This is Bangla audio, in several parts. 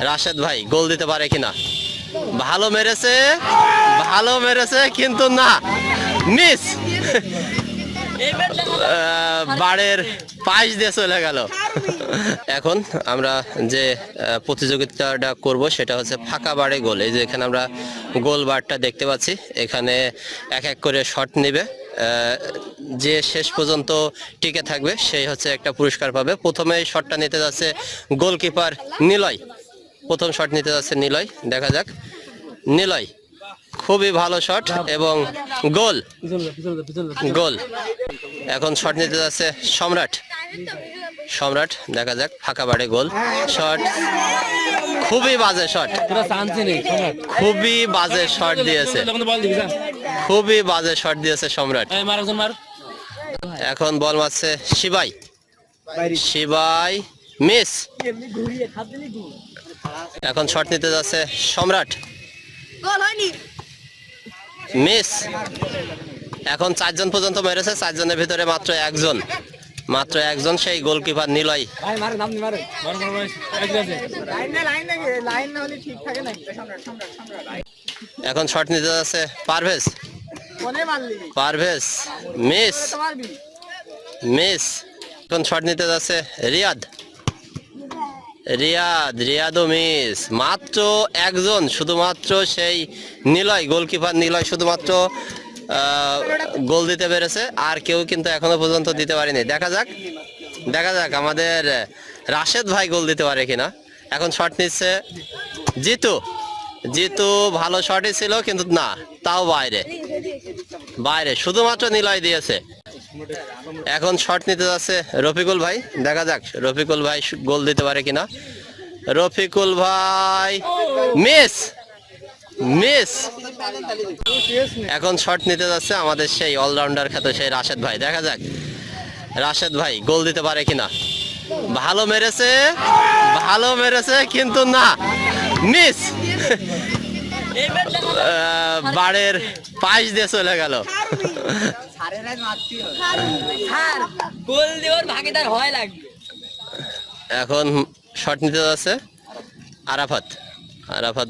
রাশেদ ভাই গোল দিতে পারে কিনা। ভালো মেরেছে কিন্তু না, মিস। বাড়ের পাশ দিয়ে চলে গেল। এখন আমরা যে প্রতিযোগিতাটা করব সেটা হচ্ছে ফাঁকা বাড়ে গোল। এই যে এখানে আমরা গোল বারটা দেখতে পাচ্ছি, এখানে এক এক করে শট নেবে, যে শেষ পর্যন্ত টিকে থাকবে সেই হচ্ছে একটা পুরস্কার পাবে। প্রথমে শটটা নিতে যাচ্ছে গোলকিপার নিলয়, প্রথম শট নিতে যাচ্ছে নিলয়। দেখা যাক, নিলয় খুবই ভালো শট এবং গোল। এখন শট নিতে যাচ্ছে সম্রাট। দেখা যাক, ফাঁকা বাড়ে গোল শট, খুবই বাজে শট দিয়েছে সম্রাট। এখন বল মারছে শিবাই, মিস। এখন শট নিতে যাচ্ছে সম্রাট, মিস। এখন 4 জন পর্যন্ত মেরেছে, 4 জনের ভিতরে মাত্র একজন সেই গোলকিপার নিলয়। এখন শট নিতে যাচ্ছে পারভেজ, মিস। এখন শট নিতে যাচ্ছে রিয়াদও মিস। মাত্র একজন, শুধুমাত্র সেই নিলয়, গোলকিপার নিলয় শুধুমাত্র গোল দিতে পেরেছে, আর কেউ কিন্তু এখনো পর্যন্ত দিতে পারেনি। দেখা যাক আমাদের রাশেদ ভাই গোল দিতে পারে কিনা। এখন শট নিচ্ছে জিতু, ভালো শটই ছিল কিন্তু না, তাও বাইরে, শুধুমাত্র নিলয় দিয়েছে। এখন শট নিতে যাচ্ছে রফিকুল ভাই। দেখা যাক রফিকুল ভাই গোল দিতে পারে কিনা। রফিকুল ভাই মিস। এখন শট নিতে যাচ্ছে আমাদের সেই অলরাউন্ডার খ্যাত সেই রাশেদ ভাই। দেখা যাক রাশেদ ভাই গোল দিতে পারে কিনা। ভালো মেরেছে কিন্তু না, মিস। বাড়ের পাশ দিয়ে চলে গেল। এখন শট নিতে যাচ্ছে আরাফাত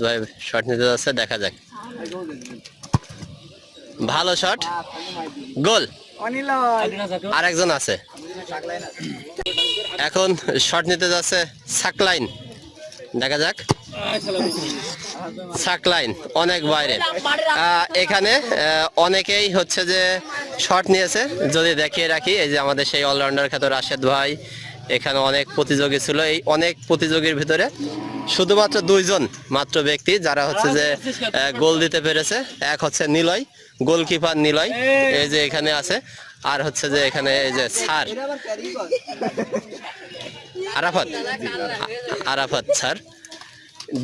ভাই শট নিতে যাচ্ছে। দেখা যাক, ভালো শট, গোল। আরেকজন আছে। এখন শট নিতে যাচ্ছে সাকলাইন। দেখা যাক, সাকলাইন অনেক বাইরে। এখানে অনেকেই হচ্ছে যে শট নিয়েছে। যদি দেখিয়ে রাখি, এই যে আমাদের সেই অলরাউন্ডার খ্যাত রাশেদ ভাই, এখানে অনেক প্রতিযোগী ছিল। এই অনেক প্রতিযোগীর ভিতরে শুধুমাত্র 2 জন মাত্র ব্যক্তি যারা হচ্ছে যে গোল দিতে পেরেছে। এক হচ্ছে নিলয়, গোলকিপার নিলয়, এই যে এখানে আছে। আর হচ্ছে যে এখানে এই যে স্যার আরাফাত স্যার,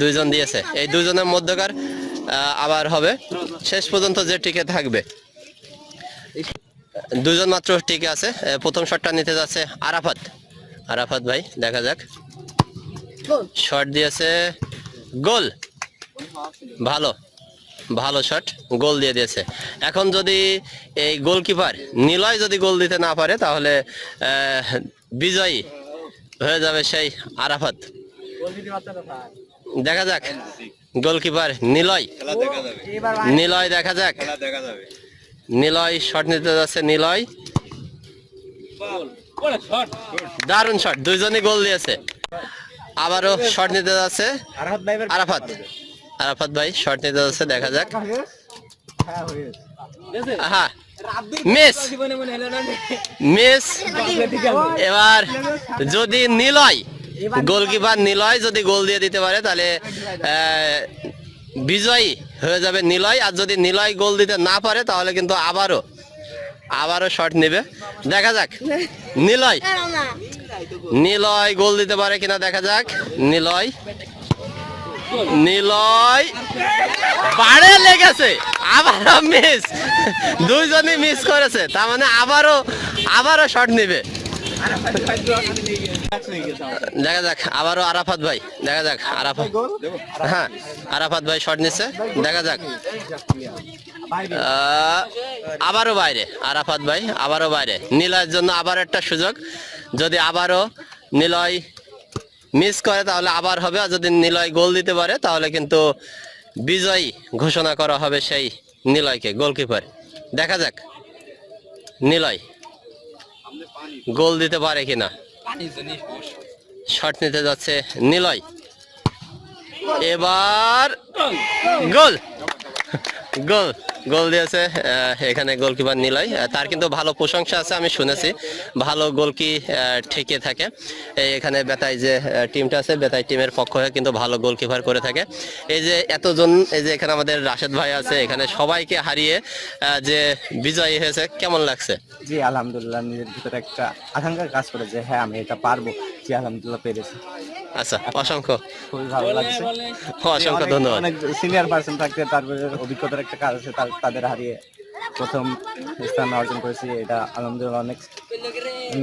2 জন দিয়েছে। এই 2 জনের মধ্যকার আবার হবে, শেষ পর্যন্ত যে টিকে থাকবে। 2 জন মাত্র টিকে আছে। প্রথম শটটা নিতে যাচ্ছে আরাফাত ভাই। দেখা যাক, শট দিয়েছে, গোল। ভালো শট, গোল দিয়ে দিয়েছে। এখন যদি এই গোলকিপার নিলয় যদি গোল দিতে না পারে, তাহলে বিজয়ী হয়ে যাবে সেই আরাফাত। দেখা যাক, গোলকিপার নিলয়। দেখা যাক, নিলয় শট নিতে যাচ্ছে। নিলয়, দারুণ শট, 2 জনই গোল দিয়েছে। আবারও শট নিতে যাচ্ছে আরাফাত ভাই শট নিতে যাচ্ছে। দেখা যাক, মিস। এবার যদি নিলয়, গোলকিপার নিলয় যদি গোল দিয়ে দিতে পারে, তাহলে বিজয়ী হয়ে যাবে নিলয়। আর যদি নিলয় গোল দিতে না পারে, তাহলে কিন্তু আবারও শট নেবে। দেখা যাক নিলয় গোল দিতে পারে কিনা। দেখা যাক, নিলয় বাড়ে লেগেছে, আবারও মিস। 2 জনই মিস করেছে, তার মানে আবারও শট নেবে। দেখা যাক, আবারও আরাফাত ভাই। দেখা যাক, আরাফাত ভাই শট নিচ্ছে। দেখা যাক, আবারও বাইরে আরাফাত ভাই, আবারও বাইরে। নিলয়ের জন্য আবার একটা সুযোগ, যদি আবারও নিলয় মিস করে তাহলে আবার হবে, আর যদি নিলয় গোল দিতে পারে তাহলে কিন্তু বিজয়ী ঘোষণা করা হবে সেই নিলয়কে, গোলকিপার। দেখা যাক নিলয় গোল দিতে পারে কিনা। শট নিতে যাচ্ছে নিলয়, এবার গোল, গোল, গোল দিয়েছে এখানে গোলকিপার নিলয়। তার কিন্তু ভালো প্রশংসা আছে, আমি শুনেছি ভালো গোলকি ঠেকিয়ে থাকে। এখানে বেতাই যে টিমটা আছে, বেতাই টিমের পক্ষ হয়ে কিন্তু ভালো গোলকিপার করে থাকে। এই যে এতজন, এই যে এখানে আমাদের রাশেদ ভাই আছে, এখানে সবাইকে হারিয়ে যে বিজয়ী হয়েছে, কেমন লাগছে? জি আলহামদুলিল্লাহ, নিজের ভিতরে একটা আকাঙ্ক্ষা কাজ করে যে হ্যাঁ আমি এটা পারবো। জি আলহামদুলিল্লাহ পেরেছি। আচ্ছা, অসংখ্য খুবই ভালো লাগছে। অসংখ্য ধন্যবাদ। অনেক সিনিয়র পার্সন থাকতে তারপরে অভিজ্ঞতার একটা কাজ আছে, তাদের হারিয়ে প্রথম স্থান অর্জন করেছি, এটা আলহামদুলিল্লাহ অনেক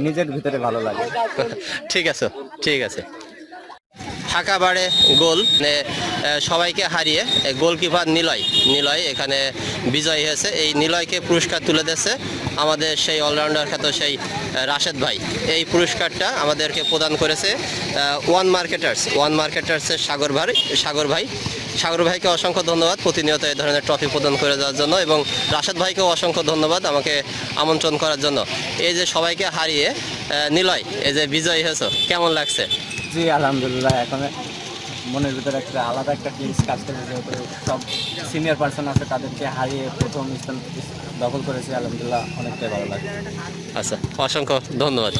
নিজের ভিতরে ভালো লাগে। ঠিক আছে, ঠিক আছে। ফাঁকা বাড়ে গোল, মানে সবাইকে হারিয়ে গোলকিপার নিলয় এখানে বিজয়ী হয়েছে। এই নিলয়কে পুরস্কার তুলে দিচ্ছে আমাদের সেই অলরাউন্ডার খ্যাত সেই রাশেদ ভাই। এই পুরস্কারটা আমাদেরকে প্রদান করেছে ওয়ান মার্কেটার্সের সাগর ভাইকে অসংখ্য ধন্যবাদ প্রতিনিয়ত এই ধরনের ট্রফি প্রদান করে দেওয়ার জন্য, এবং রাশেদ ভাইকেও অসংখ্য ধন্যবাদ আমাকে আমন্ত্রণ করার জন্য। এই যে সবাইকে হারিয়ে নিলয় এই যে বিজয়ী হয়েছে, কেমন লাগছে? জি আলহামদুলিল্লাহ, এখন মনের ভিতরে একটা আলাদা একটা ফিলিংস কাজ করছে, যেহেতু সব সিনিয়র পার্সন আছে তাদেরকে হারিয়ে প্রথম স্থান দখল করেছি। আলহামদুলিল্লাহ অনেকটাই ভালো লাগে। আচ্ছা, অসংখ্য ধন্যবাদ।